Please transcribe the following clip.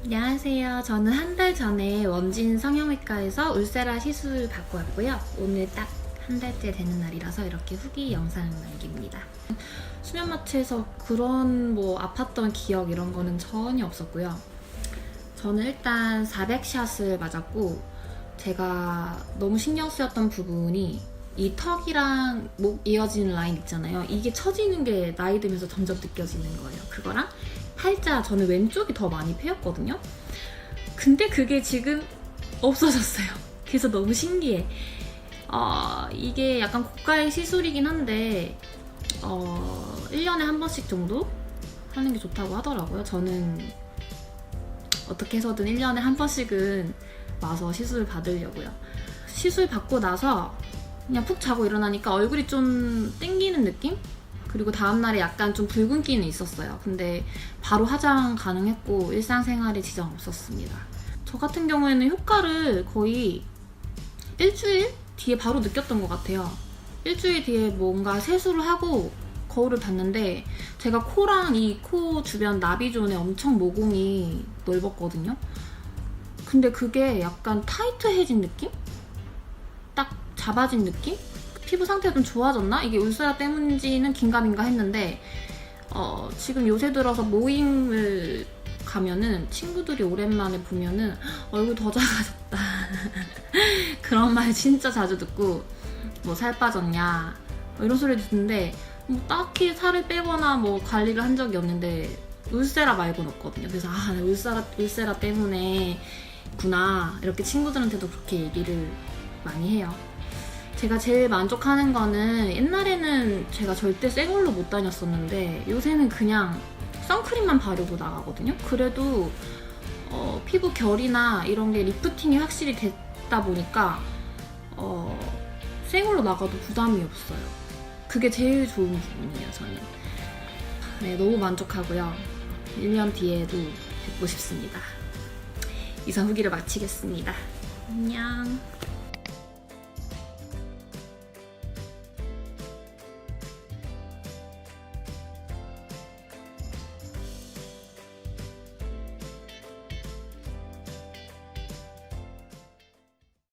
안녕하세요. 저는 한 달 전에 원진 성형외과에서 울세라 시술 받고 왔고요. 오늘 딱 한 달째 되는 날이라서 이렇게 후기 영상 남깁니다. 수면마취에서 그런 아팠던 기억 이런 거는 전혀 없었고요. 저는 일단 400샷을 맞았고 제가 너무 신경 쓰였던 부분이 이 턱이랑 목 이어지는 라인 있잖아요. 이게 처지는 게 나이 들면서 점점 느껴지는 거예요. 그거랑 팔자, 저는 왼쪽이 더 많이 패였거든요. 근데 그게 지금 없어졌어요. 그래서 너무 신기해. 이게 약간 고가의 시술이긴 한데 1년에 한 번씩 정도 하는 게 좋다고 하더라고요. 저는 어떻게 해서든 1년에 한 번씩은 와서 시술을 받으려고요. 시술 받고 나서 그냥 푹 자고 일어나니까 얼굴이 좀 땡기는 느낌? 그리고 다음날에 약간 좀 붉은기는 있었어요. 근데 바로 화장 가능했고 일상생활에 지장 없었습니다. 저 같은 경우에는 효과를 거의 일주일 뒤에 바로 느꼈던 것 같아요. 일주일 뒤에 뭔가 세수를 하고 거울을 봤는데 제가 코랑 이 코 주변 나비존에 엄청 모공이 넓었거든요. 근데 그게 약간 타이트해진 느낌? 딱 잡아진 느낌? 피부 상태가 좀 좋아졌나? 이게 울세라 때문인지는 긴가민가 했는데 지금 요새 들어서 모임을 가면은 친구들이 오랜만에 보면은 얼굴 더 작아졌다 그런 말 진짜 자주 듣고 살 빠졌냐 이런 소리 듣는데 딱히 살을 빼거나 관리를 한 적이 없는데 울세라 말고는 없거든요. 그래서 울세라 때문에 구나 이렇게 친구들한테도 그렇게 얘기를 많이 해요. 제가 제일 만족하는 거는 옛날에는 제가 절대 새 걸로 못 다녔었는데 요새는 그냥 선크림만 바르고 나가거든요. 그래도 피부 결이나 이런 게 리프팅이 확실히 됐다 보니까 새 걸로 나가도 부담이 없어요. 그게 제일 좋은 부분이에요, 저는. 네, 너무 만족하고요. 1년 뒤에도 뵙고 싶습니다. 이상 후기를 마치겠습니다. 안녕.